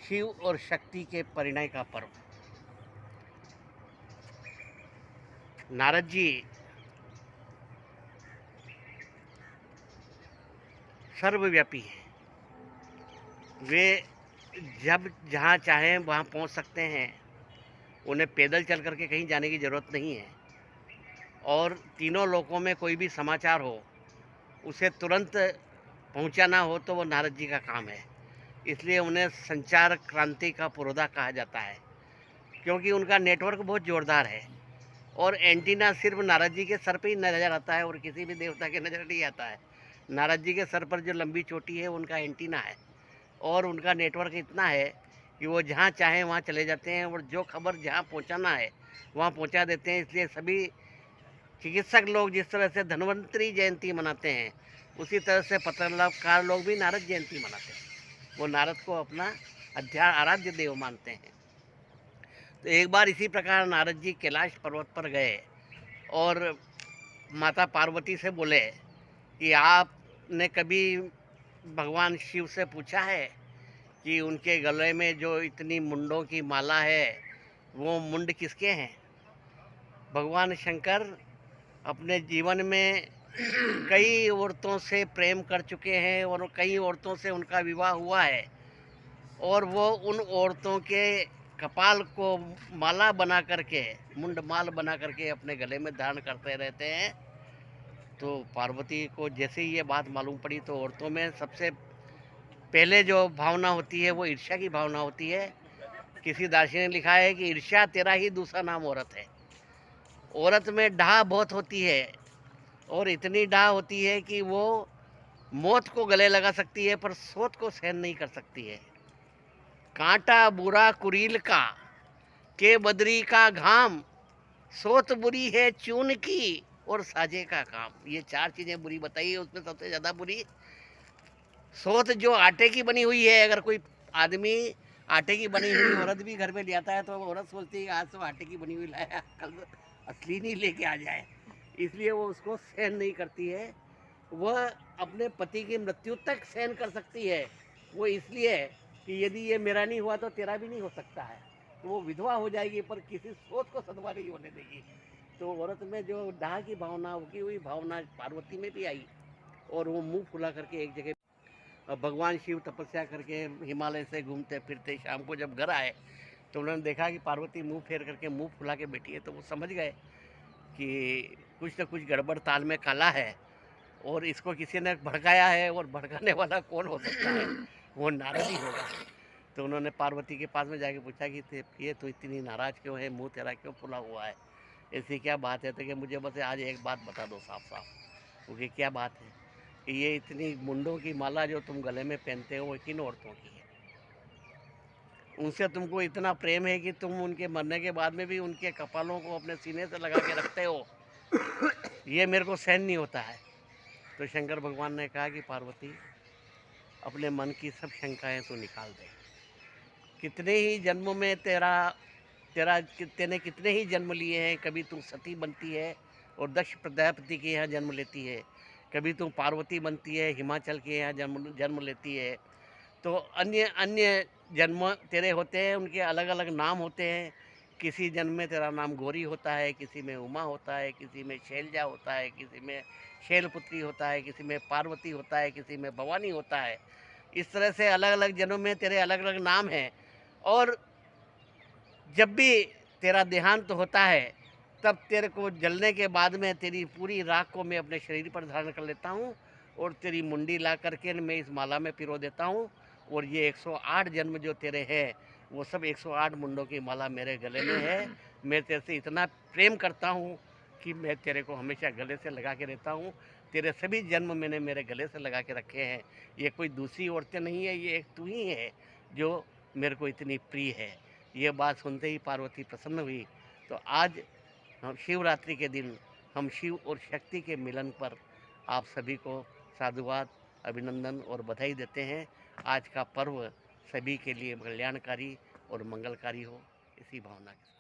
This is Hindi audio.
शिव और शक्ति के परिणय का पर्व। नारद जी सर्वव्यापी हैं। वे जब जहाँ चाहें वहाँ पहुँच सकते हैं। उन्हें पैदल चल करके कहीं जाने की ज़रूरत नहीं है। और तीनों लोकों में कोई भी समाचार हो, उसे तुरंत पहुँचाना हो तो वो नारद जी का काम है। इसलिए उन्हें संचार क्रांति का पुरोधा कहा जाता है, क्योंकि उनका नेटवर्क बहुत ज़ोरदार है। और एंटीना सिर्फ नारद जी के सर पे ही नज़र आता है और किसी भी देवता के नज़र नहीं आता है। नारद जी के सर पर जो लंबी चोटी है उनका एंटीना है, और उनका नेटवर्क इतना है कि वो जहाँ चाहें वहाँ चले जाते हैं, और जो खबर जहाँ पहुँचाना है वहाँ पहुँचा देते हैं। इसलिए सभी चिकित्सक लोग जिस तरह से धन्वंतरी जयंती मनाते हैं, उसी तरह से पत्रकार लोग भी नारद जयंती मनाते हैं। वो नारद को अपना आराध्य देव मानते हैं। तो एक बार इसी प्रकार नारद जी कैलाश पर्वत पर गए और माता पार्वती से बोले कि आपने कभी भगवान शिव से पूछा है कि उनके गले में जो इतनी मुंडों की माला है, वो मुंड किसके हैं? भगवान शंकर अपने जीवन में कई औरतों से प्रेम कर चुके हैं और कई औरतों से उनका विवाह हुआ है, और वो उन औरतों के कपाल को माला बना करके, मुंड माल बना करके अपने गले में धारण करते रहते हैं। तो पार्वती को जैसे ही ये बात मालूम पड़ी, तो औरतों में सबसे पहले जो भावना होती है वो ईर्ष्या की भावना होती है। किसी दार्शनिक ने लिखा है कि ईर्ष्या तेरा ही दूसरा नाम औरत है। औरत में डाह बहुत होती है, और इतनी डाह होती है कि वो मौत को गले लगा सकती है पर सोत को सहन नहीं कर सकती है। कांटा बुरा कुरील का के बदरी का घाम, सोत बुरी है चून की और साजे का काम। ये चार चीजें बुरी बताई है, उसमें सबसे ज्यादा बुरी सोत जो आटे की बनी हुई है। अगर कोई आदमी आटे की बनी हुई औरत भी घर में ले आता है तो औरत सोचती है कि आज तो आटे की बनी हुई लाया, कल असली नहीं लेके आ जाए। इसलिए वो उसको सहन नहीं करती है। वह अपने पति की मृत्यु तक सहन कर सकती है। वो इसलिए कि यदि ये मेरा नहीं हुआ तो तेरा भी नहीं हो सकता है। तो वो विधवा हो जाएगी पर किसी सोच को सदवा नहीं होने देगी। तो औरत में जो डाह की भावना, उगी हुई भावना पार्वती में भी आई, और वो मुंह फुला करके एक जगह। भगवान शिव तपस्या करके हिमालय से घूमते फिरते शाम को जब घर आए, तो उन्होंने देखा कि पार्वती मुंह फेर करके मुंह फुला के बैठी है। तो वो समझ गए कि कुछ न कुछ गड़बड़ ताल में काला है, और इसको किसी ने भड़काया है, और भड़काने वाला कौन हो सकता है? वो नारद ही होगा। तो उन्होंने पार्वती के पास में जाके पूछा कि ये तो इतनी नाराज़ क्यों है, मुंह तेरा क्यों फुला हुआ है, ऐसी क्या बात है? तो कि मुझे बस आज एक बात बता दो साफ साफ। क्योंकि क्या बात है कि ये इतनी मुंडों की माला जो तुम गले में पहनते हो वो किन औरतों की है? उनसे तुमको इतना प्रेम है कि तुम उनके मरने के बाद में भी उनके कपालों को अपने सीने से लगा के रखते हो। ये मेरे को सहन नहीं होता है। तो शंकर भगवान ने कहा कि पार्वती, अपने मन की सब शंकाएं तो निकाल दे। कितने ही जन्मों में तेने कितने ही जन्म लिए हैं। कभी तू सती बनती है और दक्ष प्रजापति के यहाँ जन्म लेती है, कभी तू पार्वती बनती है, हिमाचल के यहाँ जन्म लेती है। तो अन्य अन्य जन्म तेरे होते हैं, उनके अलग अलग नाम होते हैं। किसी जन्म में तेरा नाम गौरी होता है, किसी में उमा होता है, किसी में शैलजा होता है, किसी में शैलपुत्री होता है, किसी में पार्वती होता है, किसी में भवानी होता है। इस तरह से अलग अलग जन्म में तेरे अलग अलग नाम हैं। और जब भी तेरा देहांत होता है, तब तेरे को जलने के बाद में तेरी पूरी राख को मैं अपने शरीर पर धारण कर लेता हूँ, और तेरी मुंडी ला करके मैं इस माला में पिरो देता हूँ। और ये 108 जन्म जो तेरे हैं, वो सब 108 मुंडों की माला मेरे गले में है। मैं तेरे से इतना प्रेम करता हूँ कि मैं तेरे को हमेशा गले से लगा के रहता हूँ। तेरे सभी जन्म मैंने मेरे गले से लगा के रखे हैं। ये कोई दूसरी औरतें नहीं है, ये एक तू ही है जो मेरे को इतनी प्रिय है। ये बात सुनते ही पार्वती प्रसन्न हुई। तो आज हम शिवरात्रि के दिन हम शिव और शक्ति के मिलन पर आप सभी को साधुवाद, अभिनंदन और बधाई देते हैं। आज का पर्व सभी के लिए कल्याणकारी और मंगलकारी हो, इसी भावना के साथ।